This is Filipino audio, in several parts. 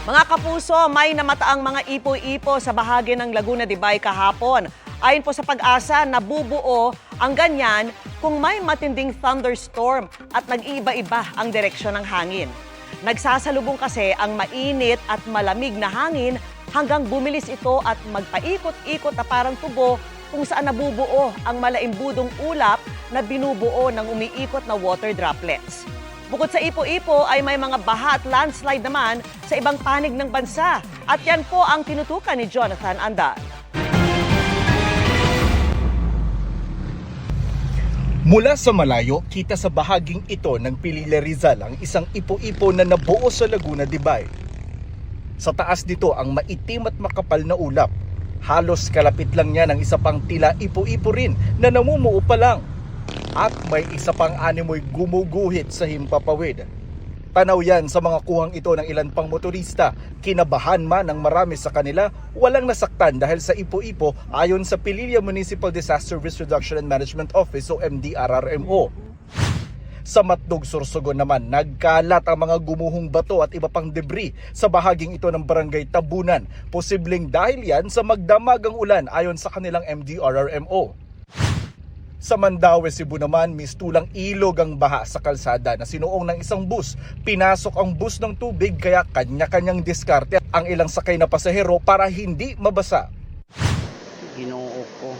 Mga kapuso, may namataang mga ipo-ipo sa bahagi ng Laguna de Bay kahapon. Ayon po sa Pag-asa, nabubuo ang ganyan kung may matinding thunderstorm at nag-iiba-iba ang direksyon ng hangin. Nagsasalubong kasi ang mainit at malamig na hangin hanggang bumilis ito at magpaikot-ikot na parang tubo kung saan nabubuo ang malaimbudong ulap na binubuo ng umiikot na water droplets. Bukod sa ipo-ipo ay may mga baha at landslide naman sa ibang panig ng bansa. At yan po ang tinutukan ni Jonathan Andal. Mula sa malayo, kita sa bahaging ito ng Pilila Rizal ang isang ipo-ipo na nabuo sa Laguna de Bay. Sa taas nito ang maitim at makapal na ulap. Halos kalapit lang niya ng isa pang tila ipo-ipo rin na namumuo pa lang. At may isa pang animoy gumuguhit sa himpapawid. Tanaw yan sa mga kuhang ito ng ilan pang motorista. Kinabahan man ng marami sa kanila, walang nasaktan dahil sa ipo-ipo ayon sa Pililla Municipal Disaster Risk Reduction and Management Office o MDRRMO. Sa Matnog, Sorsogon naman, nagkalat ang mga gumuhong bato at iba pang debris sa bahaging ito ng Barangay Tabunan. Posibleng dahil yan sa magdamagang ulan ayon sa kanilang MDRRMO. Sa Mandaue, Cebu naman, mistulang ilog ang baha sa kalsada na sinuong ng isang bus. Pinasok ang bus ng tubig kaya kanya-kanyang diskarte ang ilang sakay na pasahero para hindi mabasa. Ginoo ko.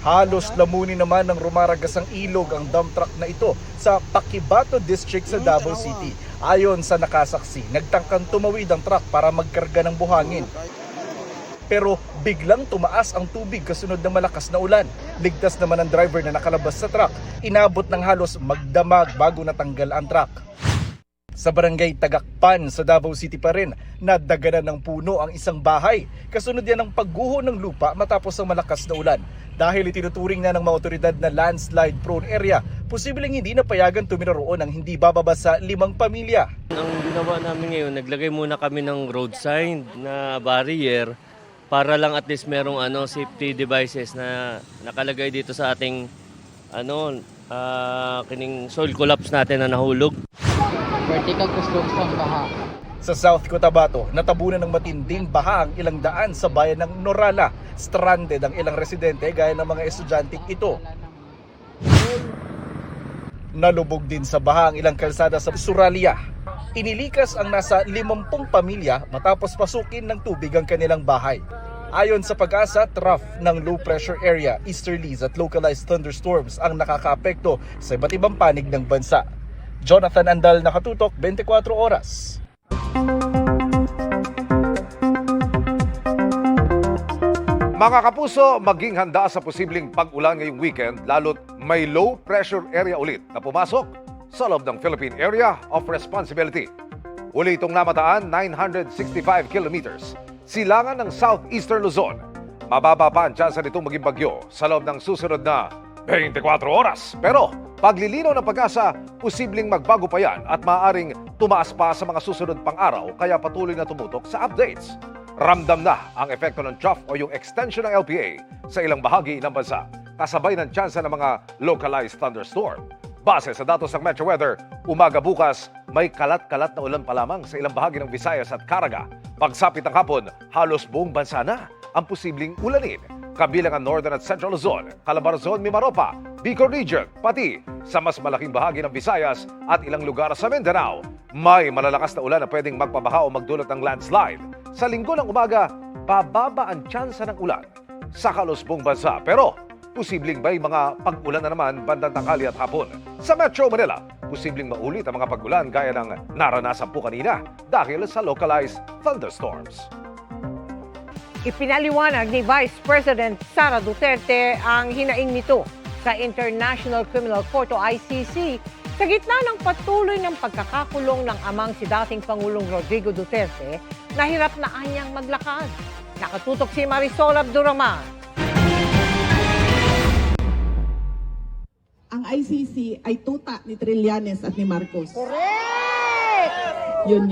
Halos lamunin naman ng rumaragas ang ilog ang dump truck na ito sa Paquibato District sa Davao City. Ayon sa nakasaksi, nagtangkang tumawid ang truck para magkarga ng buhangin. Pero biglang tumaas ang tubig kasunod ng malakas na ulan. Ligtas naman ang driver na nakalabas sa truck. Inabot ng halos magdamag bago natanggal ang truck. Sa barangay Tagakpan sa Davao City pa rin, nadaganan ng puno ang isang bahay. Kasunod yan ng pagguho ng lupa matapos ang malakas na ulan. Dahil itinuturing na ng mga otoridad na landslide prone area, posibleng hindi napayagan tumira roon ang hindi bababa sa 5 pamilya. Ang ginawa namin ngayon, naglagay muna kami ng road sign na barrier para lang at least merong safety devices na nakalagay dito sa ating kining soil collapse natin na nahulog. Vertical kuslog sa baha. Sa South Cotabato, natabunan ng matinding baha ang ilang daan sa bayan ng Norala. Stranded ang ilang residente gaya ng mga estudyanteng ito. Nalubog din sa baha ang ilang kalsada sa Suralia. Inilikas ang nasa 50 pamilya matapos pasukin ng tubig ang kanilang bahay. Ayon sa Pag-asa, trough ng low pressure area, easterlies at localized thunderstorms ang nakakaapekto sa iba't ibang panig ng bansa. Jonathan Andal, Nakatutok, 24 Oras. Mga kapuso, maging handa sa posibleng pag-ulan ngayong weekend lalo't may low pressure area ulit na pumasok sa loob ng Philippine Area of Responsibility. Uli itong namataan 965 kilometers silangan ng southeastern Luzon. Mababa pa ang tsansa nitong maging bagyo sa loob ng susunod na 24 oras. Pero paglilinaw ng Pag-asa, posibleng magbago pa yan at maaaring tumaas pa sa mga susunod pang araw kaya patuloy na tumutok sa updates. Ramdam na ang epekto ng trough o yung extension ng LPA sa ilang bahagi ng bansa. Kasabay ng tsansa ng mga localized thunderstorm. Base sa datos ng Metro Weather, umaga bukas, may kalat-kalat na ulan pa lamang sa ilang bahagi ng Visayas at Caraga. Pagsapit ng hapon, halos buong bansa na ang posibleng ulanin. Kabilang ang Northern at Central Luzon, Calabarzon, Mimaropa, Bicol Region, pati sa mas malaking bahagi ng Visayas at ilang lugar sa Mindanao. May malalakas na ulan na pwedeng magpabaha o magdulot ng landslide. Sa linggo ng umaga, bababa ang tsansa ng ulan sa halos buong bansa. Pero posibleng may mga pag-ulan na naman bandang tanghali at hapon. Sa Metro Manila, posibleng maulit ang mga pag-ulan gaya ng naranasan po kanina dahil sa localized thunderstorms. Ipinaliwanag ni Vice President Sara Duterte ang hinaing nito sa International Criminal Court o ICC sa gitna ng patuloy ng pagkakakulong ng amang si dating Pangulong Rodrigo Duterte na hirap na anyang maglakad. Nakatutok si Marisol Abduraman. Ang ICC ay tuta ni Trillanes at ni Marcos. Correct! Yun.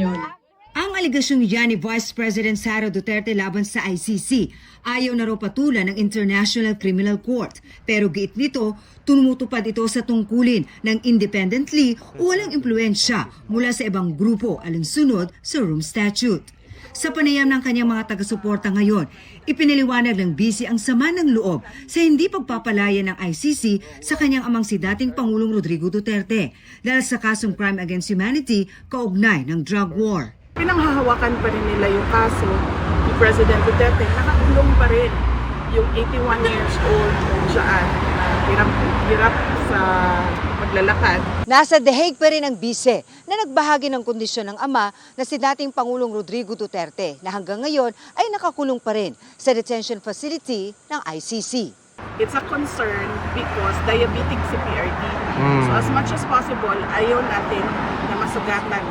Ang aligasyon niya ni Vice President Sara Duterte laban sa ICC ayaw na raw patulan ng International Criminal Court. Pero giit nito, tumutupad ito sa tungkulin ng independently o walang impluensya mula sa ibang grupo alinsunod sa Rome Statute. Sa panayam ng kanyang mga taga-suporta ngayon, ipinaliwanag ng Vice ang sama ng loob sa hindi pagpapalaya ng ICC sa kanyang amang si dating Pangulong Rodrigo Duterte dahil sa kasong crime against humanity kaugnay ng drug war. Pinanghahawakan pa rin nila yung kaso ni President Duterte. Nakakulong pa rin yung 81 years old dyan na hirap sa paglalakad. Nasa The Hague pa rin ang Vice na nagbahagi ng kondisyon ng ama na si dating Pangulong Rodrigo Duterte na hanggang ngayon ay nakakulong pa rin sa detention facility ng ICC. It's a concern because diabetic si PRD. So as much as possible, ayaw natin na masugatan.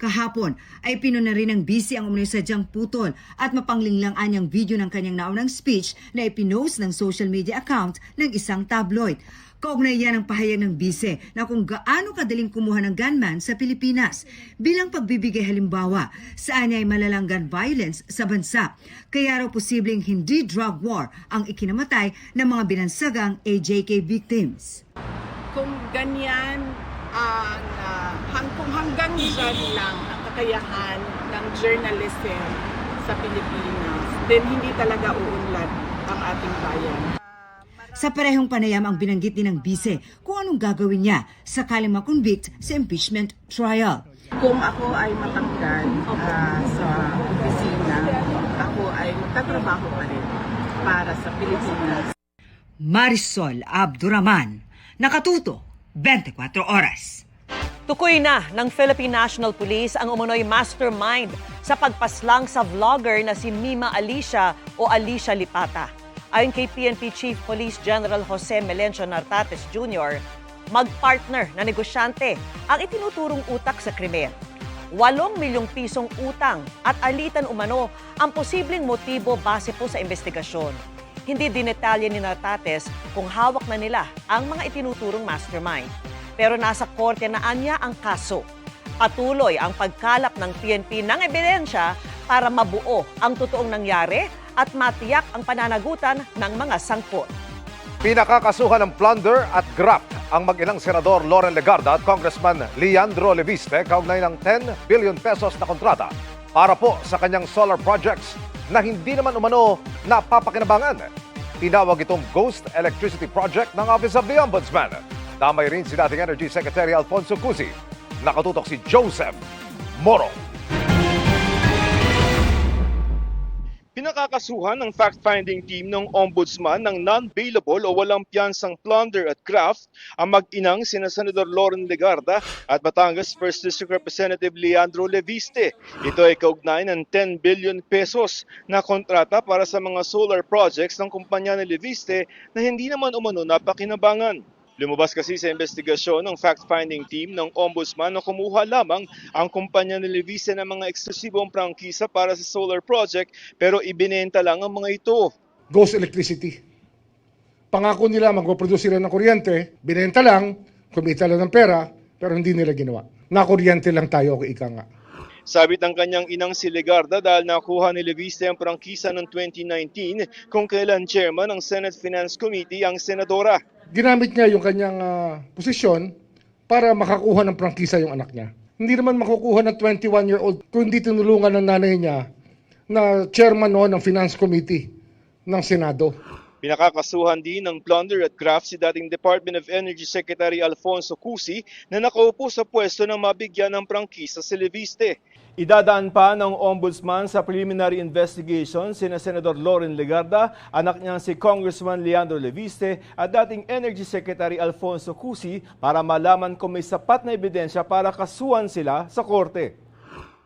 Kahapon ay pinuna rin ng Vice ang umano'y sadyang putol at mapanglinglang anyang video ng kanyang naunang speech na ipinost ng social media account ng isang tabloid. Kaugnay yan ang pahayag ng Vice na kung gaano kadaling kumuha ng gunman sa Pilipinas bilang pagbibigay halimbawa saan niya ay malalang gun violence sa bansa. Kaya raw posibleng hindi drug war ang ikinamatay ng mga binansagang AJK victims. Kung ganyan kung hanggang dyan lang ang kakayahan ng journalism sa Pilipinas, then hindi talaga uunlad ang ating bayan. Sa parehong panayam ang binanggit din ng Vice kung anong gagawin niya sakaling makonvict sa impeachment trial. Kung ako ay matanggal sa opisina, ako ay magtatrabaho pa rin para sa Pilipinas. Marisol Abduraman, Nakatuto, 24 Oras. Tukoy na ng Philippine National Police ang umunoy mastermind sa pagpaslang sa vlogger na si Mima Alicia o Alicia Lipata. Ayon kay PNP Chief Police General Jose Melencio Nartates Jr., mag-partner na negosyante ang itinuturong utak sa krimen. 8 milyong pisong utang at alitan umano ang posibleng motibo base po sa investigasyon. Hindi dinetalye ni Nartates kung hawak na nila ang mga itinuturong mastermind. Pero nasa korte na anya ang kaso. Patuloy ang pagkalap ng PNP ng ebidensya para mabuo ang totoong nangyari at matiyak ang pananagutan ng mga sangkot. Pinakakasuhan ng plunder at graft ang mag-inang Senador Loren Legarda at Congressman Leandro Leviste kaugnay ng 10 billion pesos na kontrata para po sa kanyang solar projects na hindi naman umano napapakinabangan. Tinawag itong Ghost Electricity Project ng Office of the Ombudsman. Damay rin si dating Energy Secretary Alfonso Cusi. Nakatutok si Joseph Moro. Pinakakasuhan ng fact-finding team ng Ombudsman ng non-bailable o walang piyansang plunder at graft ang mag-inang sina Senador Loren Legarda at Batangas 1st District Representative Leandro Leviste. Ito ay kaugnay ng 10 billion pesos na kontrata para sa mga solar projects ng kumpanya ni Leviste na hindi naman umano napakinabangan. Lumabas kasi sa investigasyon ng fact-finding team ng Ombudsman na kumuha lamang ang kumpanya ni Leviste ng mga eksklusibong prangkisa para sa solar project pero ibinenta lang ang mga ito. Ghost Electricity. Pangako nila magpo-produce sila ng kuryente, binenta lang, kumita lang ng pera, pero hindi nila ginawa. Nakuryente lang tayo, ika nga. Sabit ng kanyang inang si Legarda dahil nakuha ni Leviste ang prangkisa noong 2019 kung kailan chairman ng Senate Finance Committee ang senadora. Ginamit niya yung kanyang posisyon para makakuha ng prangkisa yung anak niya. Hindi naman makukuha ng 21-year-old kung hindi tinulungan ng nanay niya na chairman noon ng Finance Committee ng Senado. Pinakakasuhan din ng plunder at graft si dating Department of Energy Secretary Alfonso Cusi na nakaupo sa pwesto ng mabigyan ng prangkisa si Leviste. Idadaan pa ng Ombudsman sa preliminary investigation sina Senador Loren Legarda, anak niyang si Congressman Leandro Leviste at dating Energy Secretary Alfonso Cusi para malaman kung may sapat na ebidensya para kasuhan sila sa korte.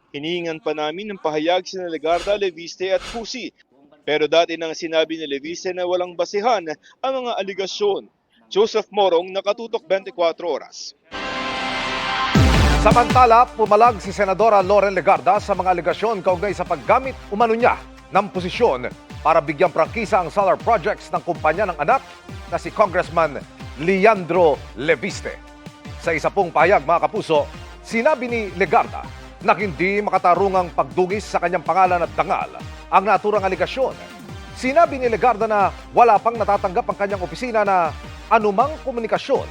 Hinihingan pa namin ng pahayag sina Legarda, Leviste at Cusi. Pero dati nang sinabi ni Leviste na walang basihan ang mga aligasyon. Joseph Morong, Nakatutok 24 Oras. Samantala, pumalag si Senadora Loren Legarda sa mga aligasyon kaugnay sa paggamit umano niya ng posisyon para bigyang prangkisa ang solar projects ng kumpanya ng anak na si Congressman Leandro Leviste. Sa isa pong pahayag mga kapuso, sinabi ni Legarda na hindi makatarungang pagdugis sa kanyang pangalan at dangal ang naturang aligasyon. Sinabi ni Legarda na wala pang natatanggap ang kanyang opisina na anumang komunikasyon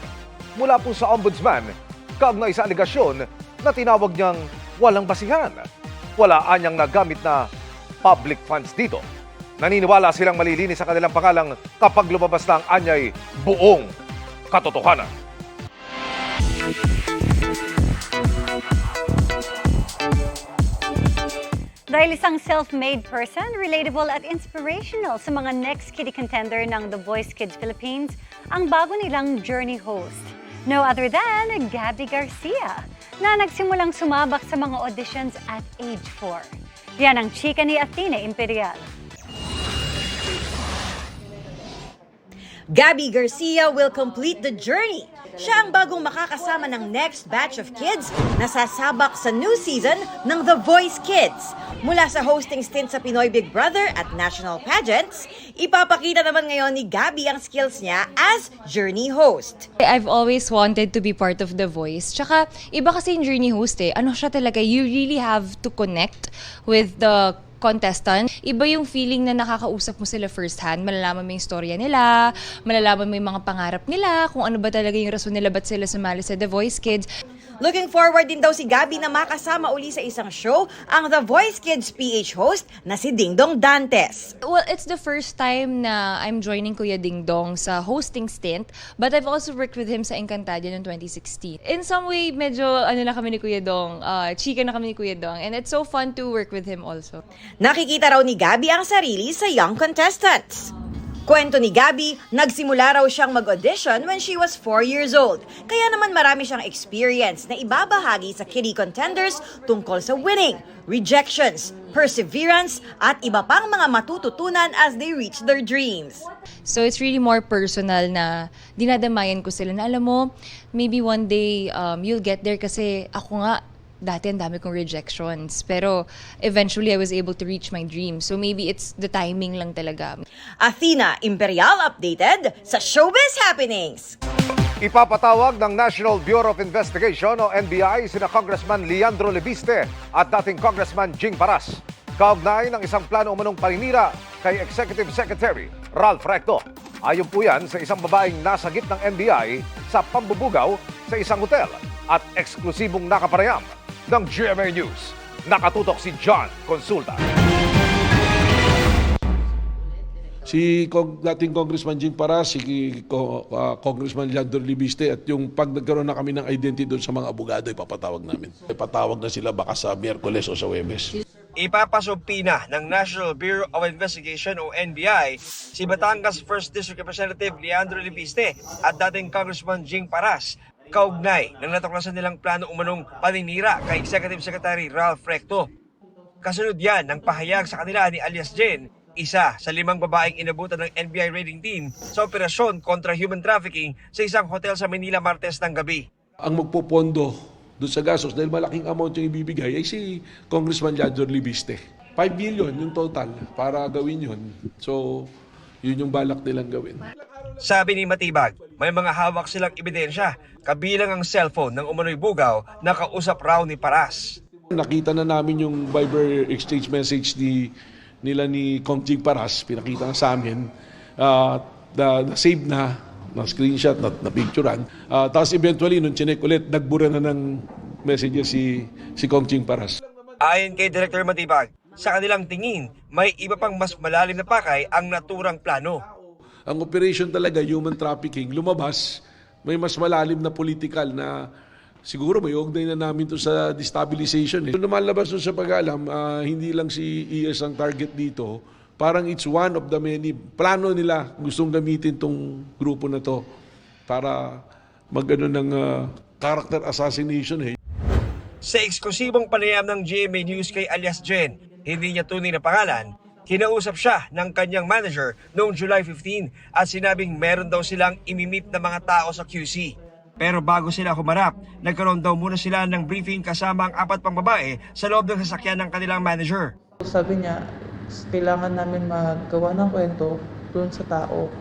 mula po sa Ombudsman kaugnay sa aligasyon na tinawag niyang walang basihan. wala anyang nagamit na public funds dito. Naniniwala silang malilinis sa kanilang pangalang kapag lumabas na ang anyay buong katotohanan. Dahil isang self-made person, relatable at inspirational sa mga next kitty contender ng The Voice Kids Philippines, ang bago nilang journey host. No other than Gabby Garcia, na nagsimulang sumabak sa mga auditions at age 4. Yan ang chika ni Athena Imperial. Gabby Garcia will complete the journey. Siya ang bagong makakasama ng next batch of kids na sasabak sa new season ng The Voice Kids. Mula sa hosting stint sa Pinoy Big Brother at national pageants, ipapakita naman ngayon ni Gabby ang skills niya as journey host. I've always wanted to be part of The Voice. Tsaka, iba kasi yung journey host Ano siya talaga, you really have to connect with the contestant. Iba yung feeling na nakakausap mo sila first hand, malalaman mo yung storya nila, malalaman mo yung mga pangarap nila, kung ano ba talaga yung rason nila ba't sila sumali sa The Voice Kids. Looking forward din daw si Gabby na makasama uli sa isang show ang The Voice Kids PH host na si Dingdong Dantes. Well, it's the first time na I'm joining Kuya Dingdong sa hosting stint, but I've also worked with him sa Encantadia noong 2016. In some way, medyo na kami ni Kuya Dong, chika na kami ni Kuya Dong, and it's so fun to work with him also. Nakikita raw ni Gabby ang sarili sa young contestants. Kwento ni Gabby, nagsimula raw siyang mag-audition when she was 4 years old. Kaya naman marami siyang experience na ibabahagi sa kitty contenders tungkol sa winning, rejections, perseverance, at iba pang mga matututunan as they reach their dreams. So it's really more personal na dinadamayan ko sila na alam mo, maybe one day you'll get there kasi ako nga, dati ang dami kong rejections. Pero eventually, I was able to reach my dream. So maybe it's the timing lang talaga. Athena Imperial updated sa Showbiz Happenings. Ipapatawag ng National Bureau of Investigation o NBI sina Congressman Leandro Lebiste at dating Congressman Jing Paras. Kaugnay ng isang plano umanong paninira kay Executive Secretary Ralph Recto. Ayon po yan sa isang babaeng nasagip ng NBI sa pambubugaw sa isang hotel at eksklusibong nakapareham ng GMA News. Nakatutok si John Consulta. Si dating Congressman Jing Paras, si Congressman Leandro Lebiste at yung pag nagkaroon na kami ng identity doon sa mga abogado, ipapatawag namin. Ipatawag na sila baka sa Miyerkules o sa Huwebes. Ipapasumpina ng National Bureau of Investigation o NBI si Batangas 1st District Representative Leandro Lebiste at dating Congressman Jing Paras kaugnay ng natuklasan nilang plano umanong paninira kay Executive Secretary Ralph Recto. Kasunod yan ng pahayag sa kanila ni alias Jen, isa sa 5 babaeng inabutan ng NBI raiding team sa operasyon kontra human trafficking sa isang hotel sa Manila Martes ng gabi. Ang magpopondo doon sa gastos dahil malaking amount yung ibibigay ay si Congressman Leandro Lebiste. 5 billion yung total para gawin yun. So, yun yung balak nilang gawin. Sabi ni Matibag, may mga hawak silang ebidensya, kabilang ang cellphone ng umano'y bugaw na kausap raw ni Paras. Nakita na namin yung Viber exchange message nila ni Kong Jing Paras, pinakita na sa amin, na-save na screenshot, na-picturean. Tapos eventually, nung chinek ulit, nagbura na ng messages si Kong Jing Paras. Ayon kay Director Matibag, sa kanilang tingin, may iba pang mas malalim na pakay ang naturang plano. Ang operation talaga, human trafficking, lumabas, may mas malalim na political na siguro may ugnay na namin to sa destabilization. Kung lumalabas doon sa pag-alam, hindi lang si ES ang target dito, parang it's one of the many plano nila gustong gamitin tong grupo na to para mag-ano ng character assassination. Sa eksklusibong panayam ng GMA News kay alias Jen, hindi niya tunay na pangalan, kinausap siya ng kanyang manager noong July 15 at sinabing meron daw silang imimit na mga tao sa QC. Pero bago sila humarap, nagkaroon daw muna sila ng briefing kasama ang 4 pang babae sa loob ng sasakyan ng kanilang manager. Sabi niya, kailangan namin maggawa ng kwento dun sa tao.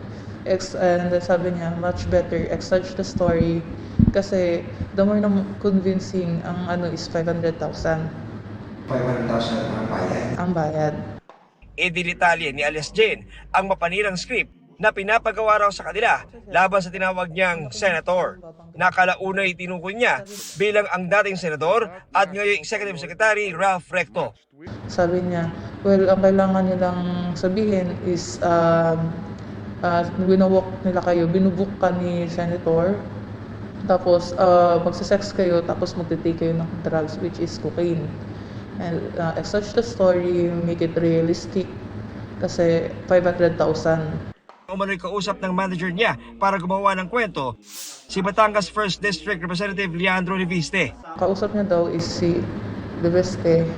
And then sabi niya, much better exage the story kasi the more na convincing ang is 500,000. 500,000 ang bayad? Ang bayad. Idinitalye ni alias Jen ang mapanirang script na pinapagawa raw sa kanila laban sa tinawag niyang senator. Nakalaunay tinukoy niya bilang ang dating senador at ngayong Executive Secretary Ralph Recto. Sabi niya, well, ang kailangan nilang sabihin is binubuk nila kayo, binubuk ka ni Senator, tapos magsisex kayo, tapos magtitake kayo ng drugs, which is cocaine. And such the story, make it realistic, kasi 500,000. Umano'y kausap ng manager niya para gumawa ng kwento, si Batangas 1st District Representative Leandro Leviste. Kausap niya daw is si Leviste.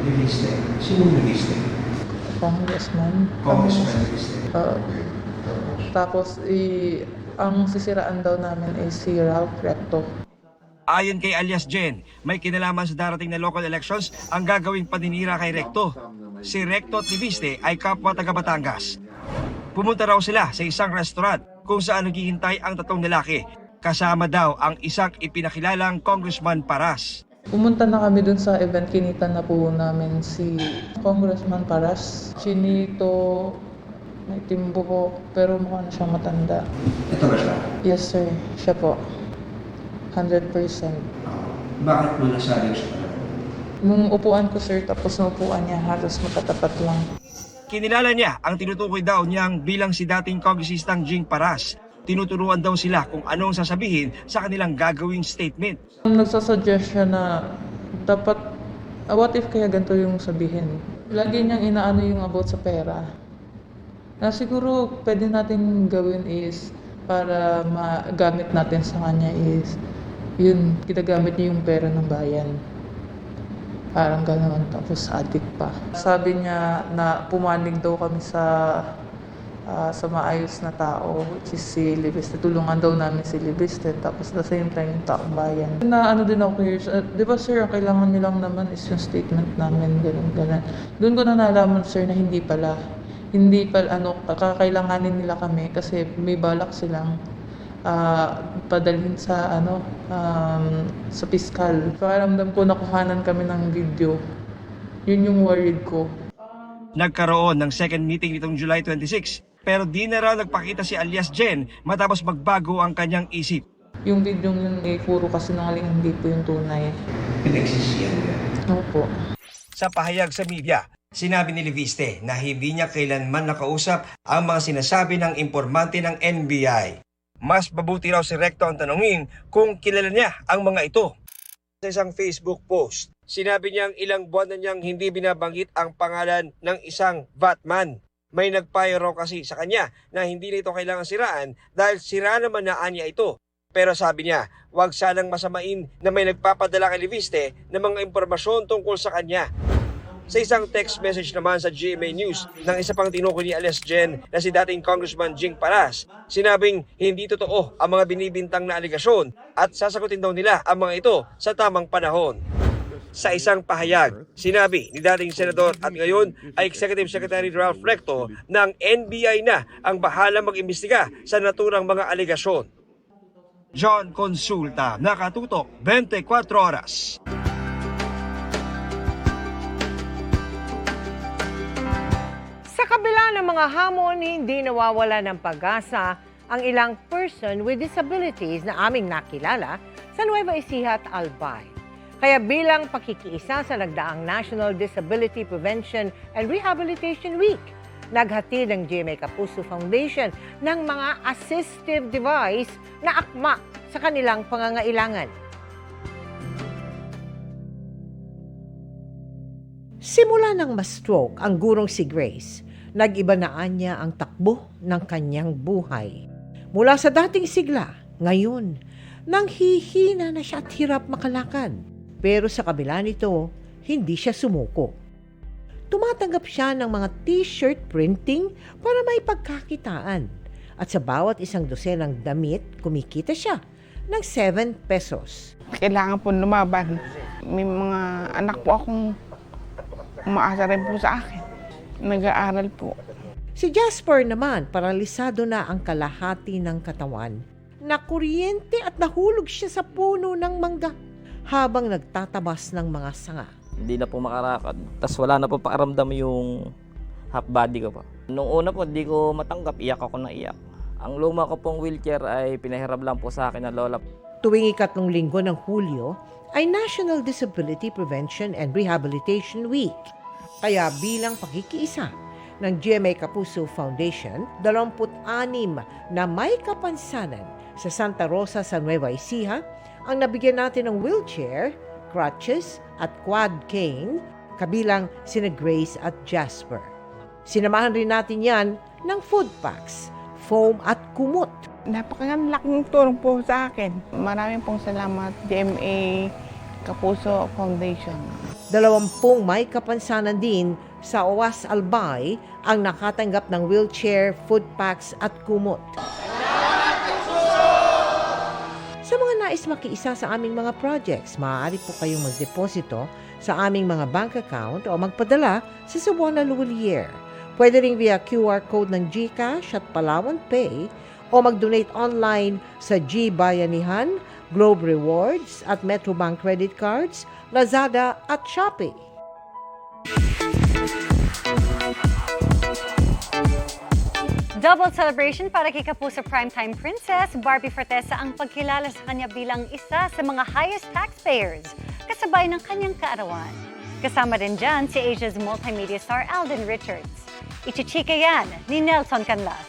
Leviste? Sino Leviste? Congressman. Congressman Leviste. Tapos, ang sisiraan daw namin ay si Ralph Recto. Ayon kay alias Jen, may kinalaman sa darating na local elections ang gagawing paninira kay Recto. Si Recto at Leviste ay kapwa taga Batangas. Pumunta raw sila sa isang restaurant kung saan naghihintay ang tatlong lalaki. Kasama daw ang isang ipinakilalang Congressman Paras. Pumunta na kami dun sa event, kinita na po namin si Congressman Paras. Chinito, may timbuko, pero mukha na siyang matanda. Ito ba siya? Yes sir, siya po. 100%. Bakit mo nasabing siya? Nung upuan ko sir, tapos nung upuan niya, halos matatapat lang. Kinilala niya ang tinutukoy daw niyang bilang si dating kongresistang Jing Paras. Tinuturuan daw sila kung anong sasabihin sa kanilang gagawing statement. Nagsasuggest siya na dapat, what if kaya ganito yung sabihin? Lagi niyang inaano yung about sa pera. Na siguro pwede natin gawin is para magamit natin sa kanya is yun, ginagamit niya yung pera ng bayan. Parang gano'n, tapos addict pa. Sabi niya na pumanig daw kami sa maayos na tao, which is si Leviste. Tulungan daw namin si Leviste, tapos at the same time yung taong bayan. Na ano din ako curious, di ba sir, ang kailangan nilang naman is yung statement namin, gano'n. Doon ko na nalaman sir na hindi pala, kakailanganin nila kami kasi may balak silang padalhin sa sa piskal. Pakiramdam ko nakuhanan kami ng video. Yun yung worried ko. Nagkaroon ng second meeting nitong July 26, pero di na raw nagpakita si alias Jen matapos magbago ang kanyang isip. Yung video yun puro kasinungaling, hindi po yung tunay. Pinagsisiyan niya? Opo. Sa pahayag sa media, sinabi ni Leviste na hindi niya kailanman nakausap ang mga sinasabi ng impormante ng NBI. Mas mabuti raw si Recto ang tanungin kung kilala niya ang mga ito. Sa isang Facebook post, sinabi niyang ilang buwan na niyang hindi binabanggit ang pangalan ng isang Batman. May nagpayo raw kasi sa kanya na hindi nito kailangan siraan dahil sira naman na anya ito. Pero sabi niya, huwag sanang masamain na may nagpapadala kay Leviste ng mga impormasyon tungkol sa kanya. Sa isang text message naman sa GMA News ng isa pang tinukoy ni alias Jen na si dating Congressman Jing Paras, sinabing hindi totoo ang mga binibintang na aligasyon at sasagutin daw nila ang mga ito sa tamang panahon. Sa isang pahayag, sinabi ni dating Senador at ngayon ay Executive Secretary Ralph Recto na ang NBI na ang bahala mag-imbestiga sa naturang mga aligasyon. John Consulta, Nakatutok, 24 Oras. Sa kabila ng mga hamon, hindi nawawala ng pag-asa ang ilang person with disabilities na aming nakilala sa Nueva Ecija at Albay. Kaya bilang pakikiisa sa nagdaang National Disability Prevention and Rehabilitation Week, naghatid ng GMA Kapuso Foundation ng mga assistive device na akma sa kanilang pangangailangan. Simula nang ma-stroke ang gurong si Grace, nag-iba na niya ang takbo ng kanyang buhay. Mula sa dating sigla, ngayon, nang hihina na siya at hirap makalakad. Pero sa kabila nito, hindi siya sumuko. Tumatanggap siya ng mga t-shirt printing para may pagkakitaan. At sa bawat isang dosenang damit, kumikita siya ng 7 pesos. Kailangan po lumaban. May mga anak po akong umaasa rin po sa akin. Nag-aaral po. Si Jasper naman, paralisado na ang kalahati ng katawan. Nakuryente at nahulog siya sa puno ng mangga habang nagtatabas ng mga sanga. Hindi na po makarakad. Tas wala na po pakiramdam yung half body ko po. Nung una po, di ko matanggap, iyak ako na iyak. Ang luma ko pong wheelchair ay pinahirap lang po sa akin ng lola. Tuwing 3 linggo ng Hulyo ay National Disability Prevention and Rehabilitation Week. Kaya bilang pakikiisa ng GMA Kapuso Foundation, 26 na may kapansanan sa Santa Rosa sa Nueva Ecija ang nabigyan natin ng wheelchair, crutches at quad cane, kabilang sina Grace at Jasper. Sinamahan rin natin yan ng food packs, foam at kumot. Napakalaking tulong po sa akin. Maraming pong salamat, GMA Kapuso Foundation. 20 may kapansanan din sa OWAS Albay ang nakatanggap ng wheelchair, food packs at kumot. Sa mga nais makiisa sa aming mga projects, maaari po kayong magdeposito sa aming mga bank account o magpadala sa Cebuana Luwalier. Pwede rin via QR code ng GCash at Palawan Pay o mag-donate online sa GBayanihan, Globe Rewards at Metrobank Credit Cards, Lazada at Shopee. Double celebration para kay Kapuso Primetime Princess Barbie Fortesa ang pagkilala sa kanya bilang isa sa mga highest taxpayers kasabay ng kanyang kaarawan. Kasama rin dyan si Asia's multimedia star Alden Richards. Ichichika yan ni Nelson Canlas.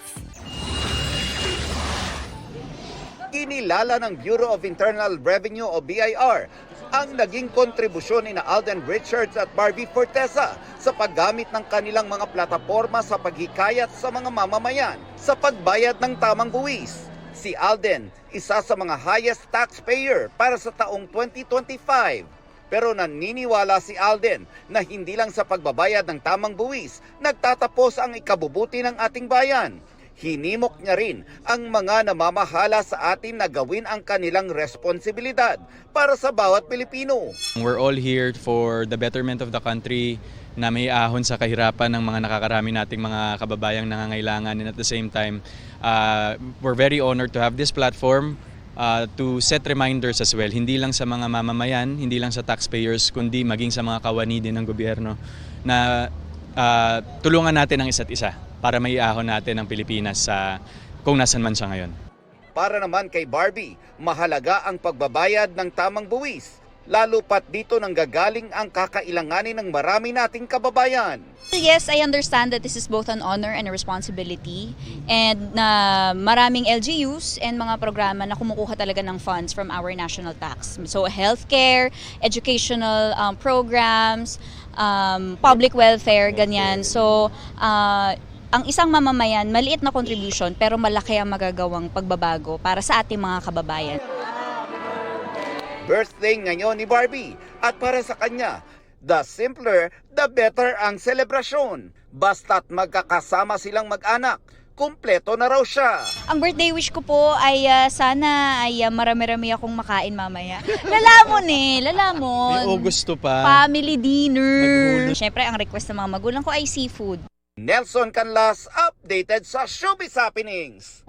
Kinilala ng Bureau of Internal Revenue o BIR ang naging kontribusyon ni Alden Richards at Barbie Fortesa sa paggamit ng kanilang mga plataporma sa paghikayat sa mga mamamayan sa pagbayad ng tamang buwis. Si Alden, isa sa mga highest taxpayer para sa taong 2025. Pero naniniwala si Alden na hindi lang sa pagbabayad ng tamang buwis nagtatapos ang ikabubuti ng ating bayan. Hinimok niya rin ang mga namamahala sa atin na gawin ang kanilang responsibilidad para sa bawat Pilipino. We're all here for the betterment of the country na may ahon sa kahirapan ng mga nakakarami nating mga kababayang nangangailangan, and at the same time, we're very honored to have this platform to set reminders as well, hindi lang sa mga mamamayan, hindi lang sa taxpayers, kundi maging sa mga kawani din ng gobyerno na tulungan natin ang isa't isa para maiahon natin ang Pilipinas sa kung nasan man siya ngayon. Para naman kay Barbie, mahalaga ang pagbabayad ng tamang buwis, lalo pat dito nanggagaling ang kakailanganin ng marami nating kababayan. Yes, I understand that this is both an honor and a responsibility, and maraming LGUs and mga programa na kumukuha talaga ng funds from our national tax. So healthcare, educational programs, public welfare, ganyan. So ang isang mamamayan, maliit na contribution pero malaki ang magagawang pagbabago para sa ating mga kababayan. Birthday ngayon ni Barbie at para sa kanya, the simpler, the better ang selebrasyon. Basta't magkakasama silang mag-anak, kumpleto na raw siya. Ang birthday wish ko po ay sana ay marami-rami akong makain mamaya. Lalamon. May Augusto pa. Family dinner. Siyempre, ang request ng mga magulang ko ay seafood. Nelson Canlas, updated sa Showbiz Happenings.